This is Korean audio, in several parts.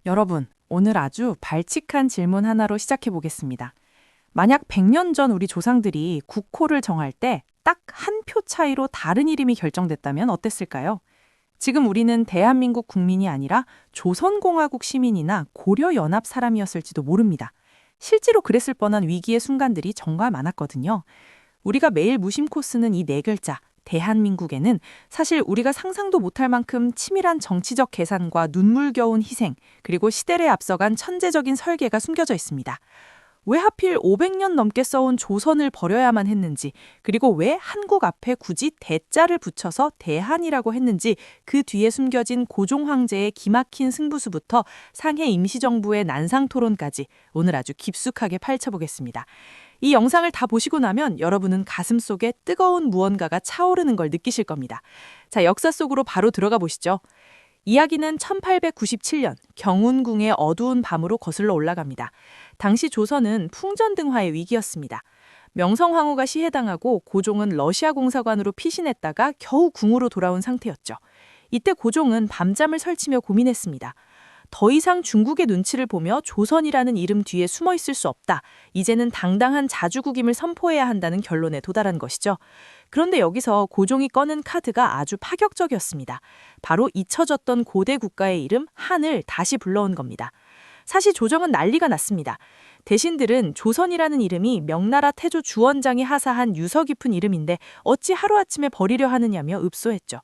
여러분, 오늘 아주 발칙한 질문 하나로 시작해 보겠습니다. 만약 100년 전 우리 조상들이 국호를 정할 때 딱 한 표 차이로 다른 이름이 결정됐다면 어땠을까요? 지금 우리는 대한민국 국민이 아니라 조선공화국 시민이나 고려연합 사람이었을지도 모릅니다. 실제로 그랬을 뻔한 위기의 순간들이 정말 많았거든요. 우리가 매일 무심코 쓰는 이 네 글자, 대한민국에는 사실 우리가 상상도 못할 만큼 치밀한 정치적 계산과 눈물겨운 희생, 그리고 시대를 앞서간 천재적인 설계가 숨겨져 있습니다. 왜 하필 500년 넘게 써온 조선을 버려야만 했는지, 그리고 왜 한국 앞에 굳이 대자를 붙여서 대한이라고 했는지, 그 뒤에 숨겨진 고종 황제의 기막힌 승부수부터 상해 임시정부의 난상 토론까지 오늘 아주 깊숙하게 파헤쳐보겠습니다. 이 영상을 다 보시고 나면 여러분은 가슴속에 뜨거운 무언가가 차오르는 걸 느끼실 겁니다. 자, 역사 속으로 바로 들어가 보시죠. 이야기는 1897년 경운궁의 어두운 밤으로 거슬러 올라갑니다. 당시 조선은 풍전등화의 위기였습니다. 명성황후가 시해당하고 고종은 러시아 공사관으로 피신했다가 겨우 궁으로 돌아온 상태였죠. 이때 고종은 밤잠을 설치며 고민했습니다. 더 이상 중국의 눈치를 보며 조선이라는 이름 뒤에 숨어 있을 수 없다. 이제는 당당한 자주국임을 선포해야 한다는 결론에 도달한 것이죠. 그런데 여기서 고종이 꺼낸 카드가 아주 파격적이었습니다. 바로 잊혀졌던 고대 국가의 이름 한을 다시 불러온 겁니다. 사실 조정은 난리가 났습니다. 대신들은 조선이라는 이름이 명나라 태조 주원장이 하사한 유서 깊은 이름인데 어찌 하루아침에 버리려 하느냐며 읍소했죠.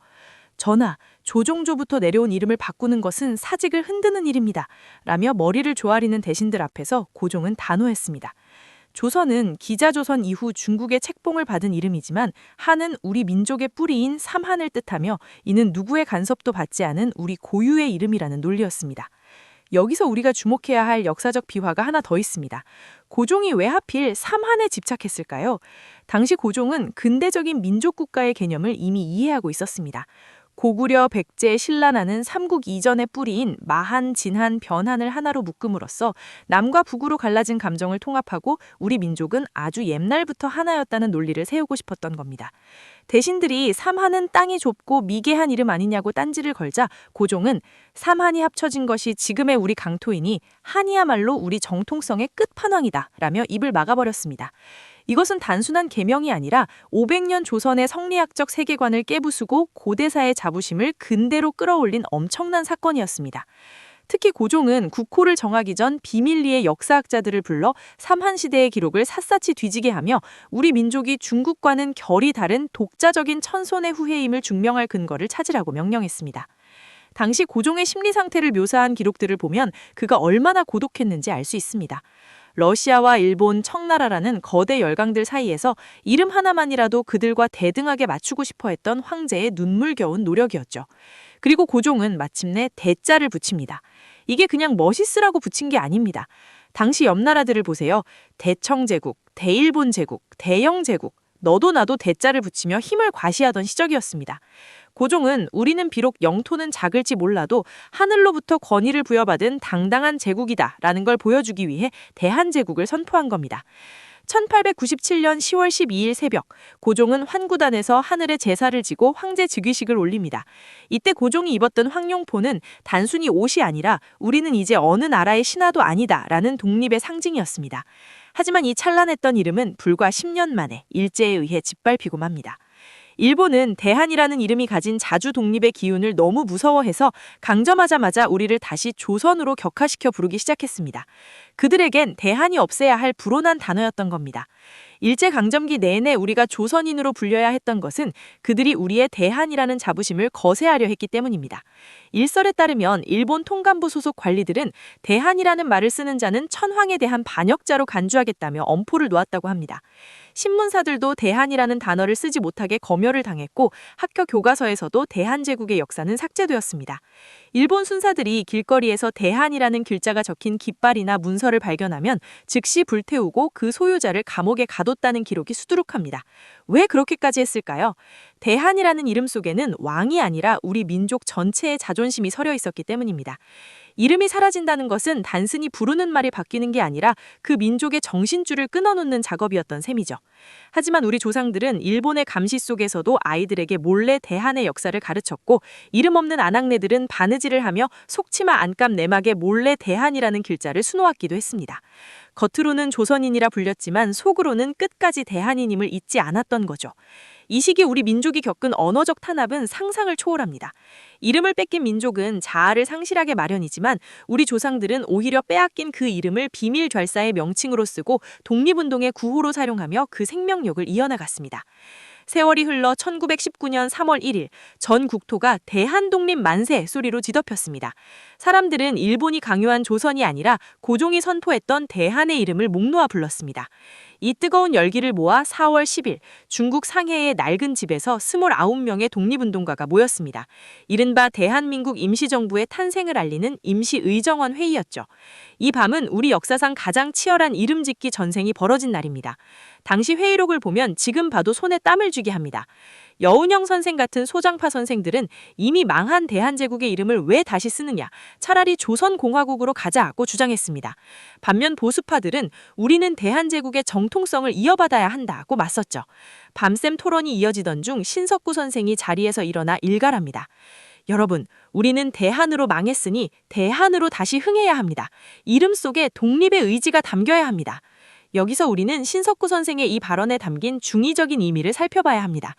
전하, 조종조부터 내려온 이름을 바꾸는 것은 사직을 흔드는 일입니다. 라며 머리를 조아리는 대신들 앞에서 고종은 단호했습니다. 조선은 기자조선 이후 중국의 책봉을 받은 이름이지만 한은 우리 민족의 뿌리인 삼한을 뜻하며 이는 누구의 간섭도 받지 않은 우리 고유의 이름이라는 논리였습니다. 여기서 우리가 주목해야 할 역사적 비화가 하나 더 있습니다. 고종이 왜 하필 삼한에 집착했을까요? 당시 고종은 근대적인 민족국가의 개념을 이미 이해하고 있었습니다. 고구려, 백제, 신라나는 삼국 이전의 뿌리인 마한, 진한, 변한을 하나로 묶음으로써 남과 북으로 갈라진 감정을 통합하고 우리 민족은 아주 옛날부터 하나였다는 논리를 세우고 싶었던 겁니다. 대신들이 삼한은 땅이 좁고 미개한 이름 아니냐고 딴지를 걸자 고종은 삼한이 합쳐진 것이 지금의 우리 강토이니 한이야말로 우리 정통성의 끝판왕이다 라며 입을 막아버렸습니다. 이것은 단순한 계명이 아니라 500년 조선의 성리학적 세계관을 깨부수고 고대사의 자부심을 근대로 끌어올린 엄청난 사건이었습니다. 특히 고종은 국호를 정하기 전 비밀리에 역사학자들을 불러 삼한시대의 기록을 샅샅이 뒤지게 하며 우리 민족이 중국과는 결이 다른 독자적인 천손의 후예임을 증명할 근거를 찾으라고 명령했습니다. 당시 고종의 심리 상태를 묘사한 기록들을 보면 그가 얼마나 고독했는지 알 수 있습니다. 러시아와 일본, 청나라라는 거대 열강들 사이에서 이름 하나만이라도 그들과 대등하게 맞추고 싶어 했던 황제의 눈물겨운 노력이었죠. 그리고 고종은 마침내 대자를 붙입니다. 이게 그냥 멋있으라고 붙인 게 아닙니다. 당시 옆 나라들을 보세요. 대청제국, 대일본제국, 대영제국, 너도 나도 대자를 붙이며 힘을 과시하던 시절이었습니다. 고종은 우리는 비록 영토는 작을지 몰라도 하늘로부터 권위를 부여받은 당당한 제국이다 라는 걸 보여주기 위해 대한제국을 선포한 겁니다. 1897년 10월 12일 새벽, 고종은 환구단에서 하늘에 제사를 지고 황제 즉위식을 올립니다. 이때 고종이 입었던 황룡포는 단순히 옷이 아니라 우리는 이제 어느 나라의 신하도 아니다 라는 독립의 상징이었습니다. 하지만 이 찬란했던 이름은 불과 10년 만에 일제에 의해 짓밟히고 맙니다. 일본은 대한이라는 이름이 가진 자주 독립의 기운을 너무 무서워해서 강점하자마자 우리를 다시 조선으로 격화시켜 부르기 시작했습니다. 그들에겐 대한이 없애야 할 불온한 단어였던 겁니다. 일제강점기 내내 우리가 조선인으로 불려야 했던 것은 그들이 우리의 대한이라는 자부심을 거세하려 했기 때문입니다. 일설에 따르면 일본 통감부 소속 관리들은 대한이라는 말을 쓰는 자는 천황에 대한 반역자로 간주하겠다며 엄포를 놓았다고 합니다. 신문사들도 대한이라는 단어를 쓰지 못하게 검열을 당했고 학교 교과서에서도 대한제국의 역사는 삭제되었습니다. 일본 순사들이 길거리에서 대한이라는 글자가 적힌 깃발이나 문서를 발견하면 즉시 불태우고 그 소유자를 감옥에 가뒀다는 기록이 수두룩합니다. 왜 그렇게까지 했을까요? 대한이라는 이름 속에는 왕이 아니라 우리 민족 전체의 자존심이 서려 있었기 때문입니다. 이름이 사라진다는 것은 단순히 부르는 말이 바뀌는 게 아니라 그 민족의 정신줄을 끊어놓는 작업이었던 셈이죠. 하지만 우리 조상들은 일본의 감시 속에서도 아이들에게 몰래 대한의 역사를 가르쳤고 이름 없는 아낙네들은 바느질 바느질을 하며 속치마 안감 내막에 몰래 대한이라는 글자를 수놓았기도 했습니다. 겉으로는 조선인이라 불렸지만 속으로는 끝까지 대한인임을 잊지 않았던 거죠. 이 시기 우리 민족이 겪은 언어적 탄압은 상상을 초월합니다. 이름을 뺏긴 민족은 자아를 상실하게 마련이지만 우리 조상들은 오히려 빼앗긴 그 이름을 비밀 결사의 명칭으로 쓰고 독립운동의 구호로 사용하며 그 생명력을 이어나갔습니다. 세월이 흘러 1919년 3월 1일 전 국토가 대한독립 만세 소리로 뒤덮였습니다. 사람들은 일본이 강요한 조선이 아니라 고종이 선포했던 대한의 이름을 목 놓아 불렀습니다. 이 뜨거운 열기를 모아 4월 10일 중국 상해의 낡은 집에서 29명의 독립운동가가 모였습니다. 이른바 대한민국 임시정부의 탄생을 알리는 임시의정원 회의였죠. 이 밤은 우리 역사상 가장 치열한 이름짓기 전쟁이 벌어진 날입니다. 당시 회의록을 보면 지금 봐도 손에 땀을 쥐게 합니다. 여운형 선생 같은 소장파 선생들은 이미 망한 대한제국의 이름을 왜 다시 쓰느냐, 차라리 조선공화국으로 가자고 주장했습니다. 반면 보수파들은 우리는 대한제국의 정통성을 이어받아야 한다고 맞섰죠. 밤샘 토론이 이어지던 중 신석구 선생이 자리에서 일어나 일갈합니다. 여러분, 우리는 대한으로 망했으니 대한으로 다시 흥해야 합니다. 이름 속에 독립의 의지가 담겨야 합니다. 여기서 우리는 신석구 선생의 이 발언에 담긴 중의적인 의미를 살펴봐야 합니다.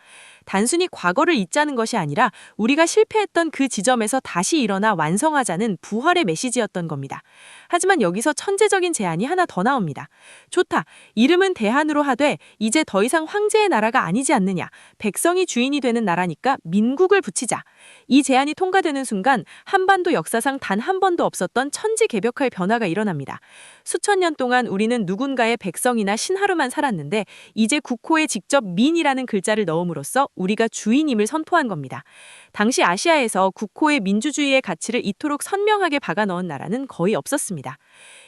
단순히 과거를 잊자는 것이 아니라 우리가 실패했던 그 지점에서 다시 일어나 완성하자는 부활의 메시지였던 겁니다. 하지만 여기서 천재적인 제안이 하나 더 나옵니다. 좋다. 이름은 대한으로 하되 이제 더 이상 황제의 나라가 아니지 않느냐. 백성이 주인이 되는 나라니까 민국을 붙이자. 이 제안이 통과되는 순간 한반도 역사상 단 한 번도 없었던 천지개벽할 변화가 일어납니다. 수천 년 동안 우리는 누군가의 백성이나 신하로만 살았는데 이제 국호에 직접 민이라는 글자를 넣음으로써 우리가 주인임을 선포한 겁니다. 당시 아시아에서 국호에 민주주의의 가치를 이토록 선명하게 박아넣은 나라는 거의 없었습니다.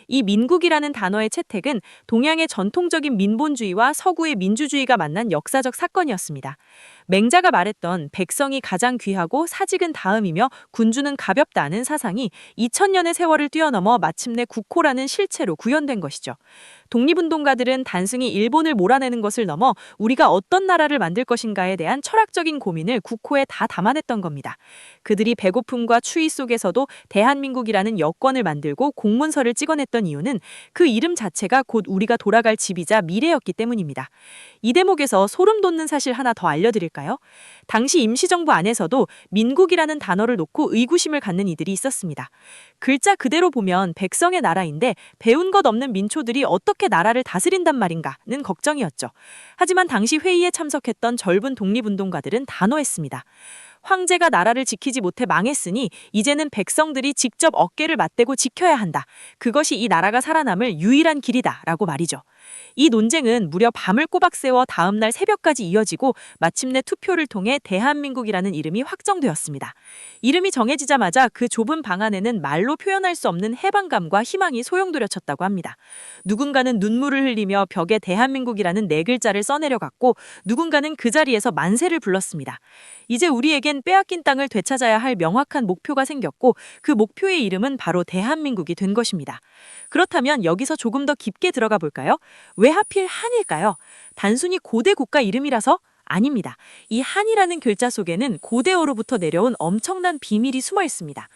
이 민국이라는 단어의 채택은 동양의 전통적인 민본주의와 서구의 민주주의가 만난 역사적 사건이었습니다. 맹자가 말했던 백성이 가장 귀하고 사직은 다음이며 군주는 가볍다는 사상이 2000년의 세월을 뛰어넘어 마침내 국호라는 실체로 구현된 것이죠. 독립운동가들은 단순히 일본을 몰아내는 것을 넘어 우리가 어떤 나라를 만들 것인가에 대한 철학적인 고민을 국호에 다 담아냈던 겁니다. 그들이 배고픔과 추위 속에서도 대한민국이라는 여권을 만들고 공문서를 찍어냈던 이유는 그 이름 자체가 곧 우리가 돌아갈 집이자 미래였기 때문입니다. 이 대목에서 소름 돋는 사실 하나 더 알려드릴까요? 당시 임시정부 안에서도 민국이라는 단어를 놓고 의구심을 갖는 이들이 있었습니다. 글자 그대로 보면 백성의 나라인데 배운 것 없는 민초들이 어떻게 나라를 다스린단 말인가는 걱정이었죠. 하지만 당시 회의에 참석했던 젊은 독립운동가들은 단호했습니다. 황제가 나라를 지키지 못해 망했으니 이제는 백성들이 직접 어깨를 맞대고 지켜야 한다. 그것이 이 나라가 살아남을 유일한 길이다라고 말이죠. 이 논쟁은 무려 밤을 꼬박 새워 다음 날 새벽까지 이어지고 마침내 투표를 통해 대한민국이라는 이름이 확정되었습니다. 이름이 정해지자마자 그 좁은 방 안에는 말로 표현할 수 없는 해방감과 희망이 소용돌이쳤다고 합니다. 누군가는 눈물을 흘리며 벽에 대한민국이라는 네 글자를 써내려갔고 누군가는 그 자리에서 만세를 불렀습니다. 이제 우리에겐 빼앗긴 땅을 되찾아야 할 명확한 목표가 생겼고 그 목표의 이름은 바로 대한민국이 된 것입니다. 그렇다면 여기서 조금 더 깊게 들어가 볼까요? 왜 하필 한일까요? 단순히 고대 국가 이름이라서? 아닙니다. 이 한이라는 글자 속에는 고대어로부터 내려온 엄청난 비밀이 숨어 있습니다.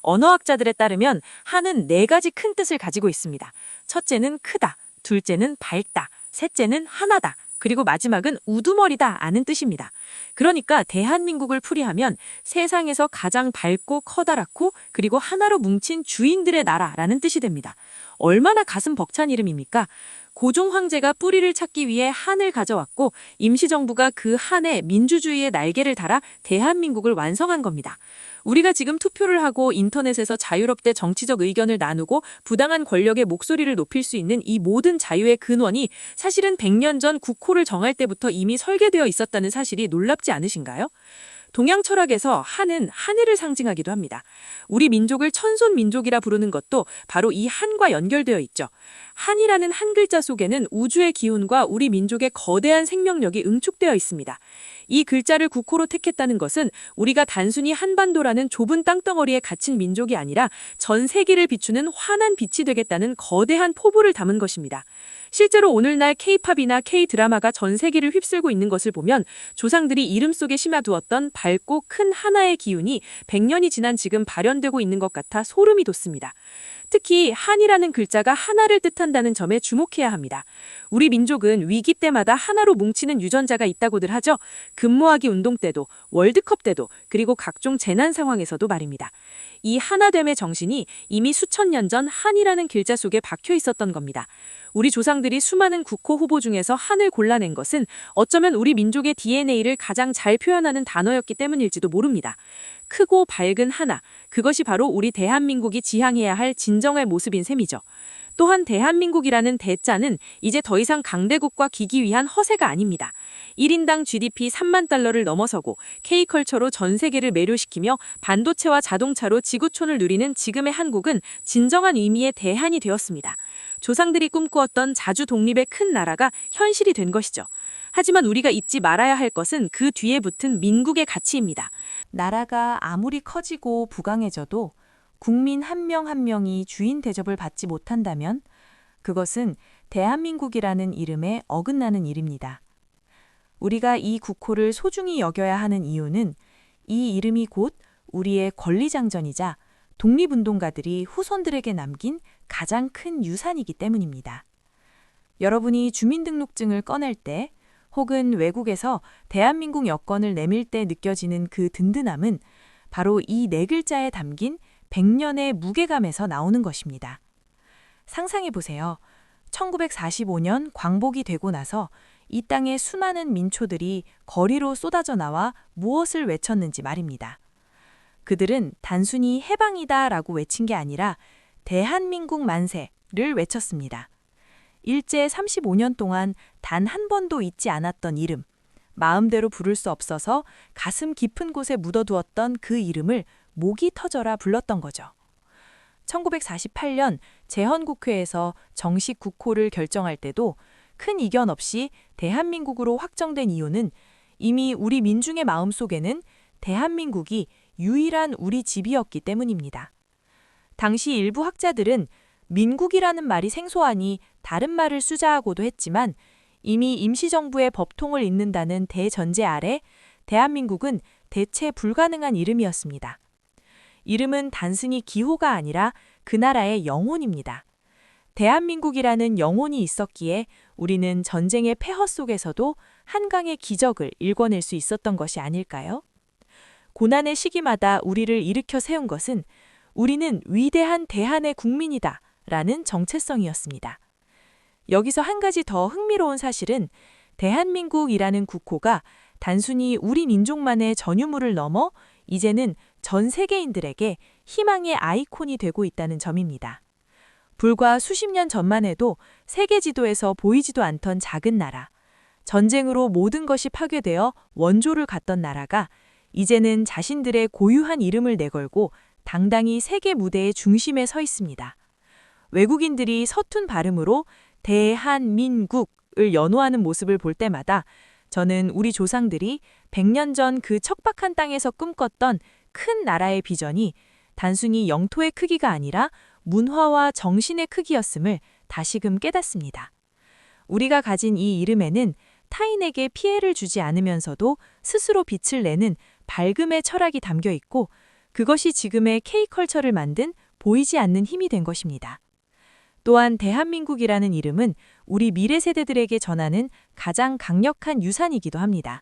언어학자들에 따르면 한은 네 가지 큰 뜻을 가지고 있습니다. 첫째는 크다, 둘째는 밝다, 셋째는 하나다. 그리고 마지막은 우두머리다 아는 뜻입니다. 그러니까 대한민국을 풀이하면 세상에서 가장 밝고 커다랗고 그리고 하나로 뭉친 주인들의 나라라는 뜻이 됩니다. 얼마나 가슴 벅찬 이름입니까? 고종 황제가 뿌리를 찾기 위해 한을 가져왔고 임시정부가 그 한에 민주주의의 날개를 달아 대한민국을 완성한 겁니다. 우리가 지금 투표를 하고 인터넷에서 자유롭게 정치적 의견을 나누고 부당한 권력의 목소리를 높일 수 있는 이 모든 자유의 근원이 사실은 100년 전 국호를 정할 때부터 이미 설계되어 있었다는 사실이 놀랍지 않으신가요? 동양 철학에서 한은 하늘을 상징하기도 합니다. 우리 민족을 천손 민족이라 부르는 것도 바로 이 한과 연결되어 있죠. 한이라는 한 글자 속에는 우주의 기운과 우리 민족의 거대한 생명력이 응축되어 있습니다. 이 글자를 국호로 택했다는 것은 우리가 단순히 한반도라는 좁은 땅덩어리에 갇힌 민족이 아니라 전 세계를 비추는 환한 빛이 되겠다는 거대한 포부를 담은 것입니다. 실제로 오늘날 K-팝이나 K-드라마가 전 세계를 휩쓸고 있는 것을 보면 조상들이 이름 속에 심어두었던 밝고 큰 하나의 기운이 100년이 지난 지금 발현되고 있는 것 같아 소름이 돋습니다. 특히 한이라는 글자가 하나를 뜻한다는 점에 주목해야 합니다. 우리 민족은 위기 때마다 하나로 뭉치는 유전자가 있다고들 하죠. 근모하기 운동 때도, 월드컵 때도, 그리고 각종 재난 상황에서도 말입니다. 이 하나됨의 정신이 이미 수천 년 전 한이라는 글자 속에 박혀 있었던 겁니다. 우리 조상들이 수많은 국호 후보 중에서 한을 골라낸 것은 어쩌면 우리 민족의 DNA를 가장 잘 표현하는 단어였기 때문일지도 모릅니다. 크고 밝은 하나, 그것이 바로 우리 대한민국이 지향해야 할 진정의 모습인 셈이죠. 또한 대한민국이라는 대자는 이제 더 이상 강대국과 기기 위한 허세가 아닙니다. 1인당 GDP 3만 달러를 넘어서고 K컬처로 전 세계를 매료시키며 반도체와 자동차로 지구촌을 누리는 지금의 한국은 진정한 의미의 대한이 되었습니다. 조상들이 꿈꾸었던 자주 독립의 큰 나라가 현실이 된 것이죠. 하지만 우리가 잊지 말아야 할 것은 그 뒤에 붙은 민국의 가치입니다. 나라가 아무리 커지고 부강해져도 국민 한 명 한 명이 주인 대접을 받지 못한다면 그것은 대한민국이라는 이름에 어긋나는 일입니다. 우리가 이 국호를 소중히 여겨야 하는 이유는 이 이름이 곧 우리의 권리장전이자 독립운동가들이 후손들에게 남긴 가장 큰 유산이기 때문입니다. 여러분이 주민등록증을 꺼낼 때 혹은 외국에서 대한민국 여권을 내밀 때 느껴지는 그 든든함은 바로 이 네 글자에 담긴 100년의 무게감에서 나오는 것입니다. 상상해 보세요. 1945년 광복이 되고 나서 이 땅의 수많은 민초들이 거리로 쏟아져 나와 무엇을 외쳤는지 말입니다. 그들은 단순히 해방이다라고 외친 게 아니라 대한민국 만세를 외쳤습니다. 일제 35년 동안 단 한 번도 잊지 않았던 이름, 마음대로 부를 수 없어서 가슴 깊은 곳에 묻어두었던 그 이름을 목이 터져라 불렀던 거죠. 1948년 제헌국회에서 정식 국호를 결정할 때도 큰 이견 없이 대한민국으로 확정된 이유는 이미 우리 민중의 마음속에는 대한민국이 유일한 우리 집이었기 때문입니다. 당시 일부 학자들은 민국이라는 말이 생소하니 다른 말을 쓰자고도 했지만 이미 임시정부의 법통을 잇는다는 대전제 아래 대한민국은 대체 불가능한 이름이었습니다. 이름은 단순히 기호가 아니라 그 나라의 영혼입니다. 대한민국이라는 영혼이 있었기에 우리는 전쟁의 폐허 속에서도 한강의 기적을 일궈낼 수 있었던 것이 아닐까요? 고난의 시기마다 우리를 일으켜 세운 것은 우리는 위대한 대한의 국민이다 라는 정체성이었습니다. 여기서 한 가지 더 흥미로운 사실은 대한민국이라는 국호가 단순히 우리 민족만의 전유물을 넘어 이제는 전 세계인들에게 희망의 아이콘이 되고 있다는 점입니다. 불과 수십 년 전만 해도 세계 지도에서 보이지도 않던 작은 나라, 전쟁으로 모든 것이 파괴되어 원조를 갖던 나라가 이제는 자신들의 고유한 이름을 내걸고 당당히 세계 무대의 중심에 서 있습니다. 외국인들이 서툰 발음으로 대한민국을 연호하는 모습을 볼 때마다 저는 우리 조상들이 100년 전 그 척박한 땅에서 꿈꿨던 큰 나라의 비전이 단순히 영토의 크기가 아니라 문화와 정신의 크기였음을 다시금 깨닫습니다. 우리가 가진 이 이름에는 타인에게 피해를 주지 않으면서도 스스로 빛을 내는 밝음의 철학이 담겨 있고 그것이 지금의 K컬처를 만든 보이지 않는 힘이 된 것입니다. 또한 대한민국이라는 이름은 우리 미래 세대들에게 전하는 가장 강력한 유산이기도 합니다.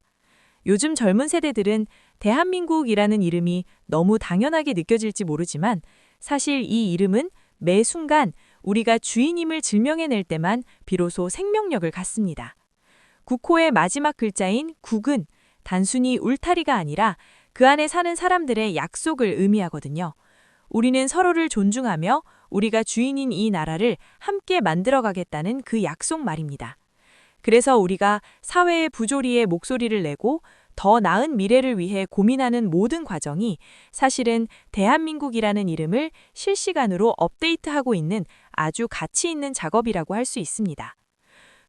요즘 젊은 세대들은 대한민국이라는 이름이 너무 당연하게 느껴질지 모르지만 사실 이 이름은 매 순간 우리가 주인임을 증명해낼 때만 비로소 생명력을 갖습니다. 국호의 마지막 글자인 국은 단순히 울타리가 아니라 그 안에 사는 사람들의 약속을 의미하거든요. 우리는 서로를 존중하며 우리가 주인인 이 나라를 함께 만들어가겠다는 그 약속 말입니다. 그래서 우리가 사회의 부조리에 목소리를 내고 더 나은 미래를 위해 고민하는 모든 과정이 사실은 대한민국이라는 이름을 실시간으로 업데이트하고 있는 아주 가치 있는 작업이라고 할 수 있습니다.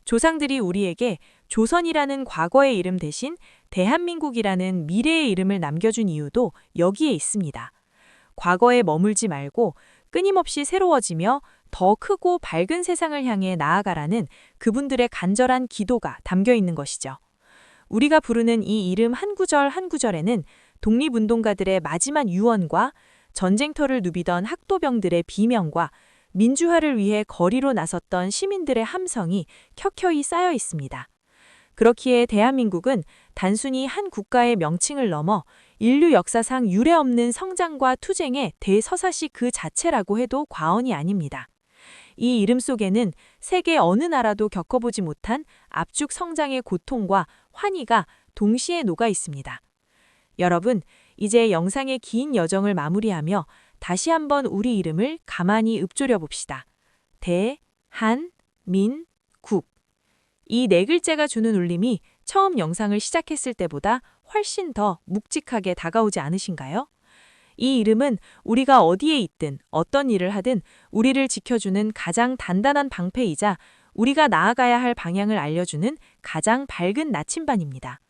조상들이 우리에게 조선이라는 과거의 이름 대신 대한민국이라는 미래의 이름을 남겨준 이유도 여기에 있습니다. 과거에 머물지 말고 끊임없이 새로워지며 더 크고 밝은 세상을 향해 나아가라는 그분들의 간절한 기도가 담겨 있는 것이죠. 우리가 부르는 이 이름 한 구절 한 구절에는 독립운동가들의 마지막 유언과 전쟁터를 누비던 학도병들의 비명과 민주화를 위해 거리로 나섰던 시민들의 함성이 켜켜이 쌓여 있습니다. 그렇기에 대한민국은 단순히 한 국가의 명칭을 넘어 인류 역사상 유례없는 성장과 투쟁의 대서사시 그 자체라고 해도 과언이 아닙니다. 이 이름 속에는 세계 어느 나라도 겪어보지 못한 압축 성장의 고통과 환희가 동시에 녹아 있습니다. 여러분, 이제 영상의 긴 여정을 마무리하며 다시 한번 우리 이름을 가만히 읊조려 봅시다. 대, 한, 민, 국. 이 네 글자가 주는 울림이 처음 영상을 시작했을 때보다 훨씬 더 묵직하게 다가오지 않으신가요? 이 이름은 우리가 어디에 있든 어떤 일을 하든 우리를 지켜주는 가장 단단한 방패이자 우리가 나아가야 할 방향을 알려주는 가장 밝은 나침반입니다.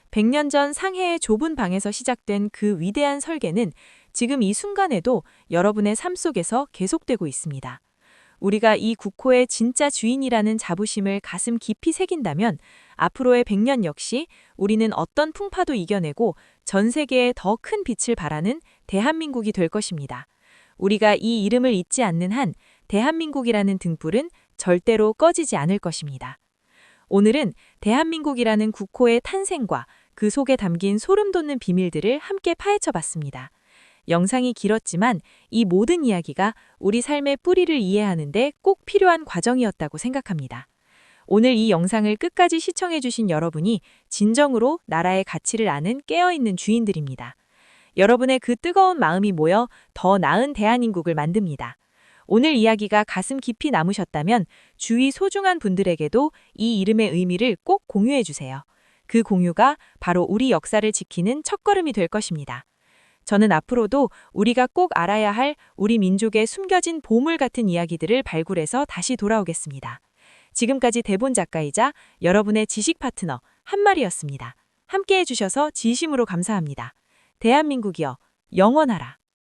100년 전 상해의 좁은 방에서 시작된 그 위대한 설계는 지금 이 순간에도 여러분의 삶 속에서 계속되고 있습니다. 우리가 이 국호의 진짜 주인이라는 자부심을 가슴 깊이 새긴다면 앞으로의 100년 역시 우리는 어떤 풍파도 이겨내고 전 세계에 더 큰 빛을 발하는 대한민국이 될 것입니다. 우리가 이 이름을 잊지 않는 한 대한민국이라는 등불은 절대로 꺼지지 않을 것입니다. 오늘은 대한민국이라는 국호의 탄생과 그 속에 담긴 소름 돋는 비밀들을 함께 파헤쳐 봤습니다. 영상이 길었지만 이 모든 이야기가 우리 삶의 뿌리를 이해하는데 꼭 필요한 과정이었다고 생각합니다. 오늘 이 영상을 끝까지 시청해주신 여러분이 진정으로 나라의 가치를 아는 깨어있는 주인들입니다. 여러분의 그 뜨거운 마음이 모여 더 나은 대한민국을 만듭니다. 오늘 이야기가 가슴 깊이 남으셨다면 주위 소중한 분들에게도 이 이름의 의미를 꼭 공유해주세요. 그 공유가 바로 우리 역사를 지키는 첫걸음이 될 것입니다. 저는 앞으로도 우리가 꼭 알아야 할 우리 민족의 숨겨진 보물 같은 이야기들을 발굴해서 다시 돌아오겠습니다. 지금까지 대본 작가이자 여러분의 지식 파트너 한마리였습니다. 함께 해주셔서 진심으로 감사합니다. 대한민국이여 영원하라.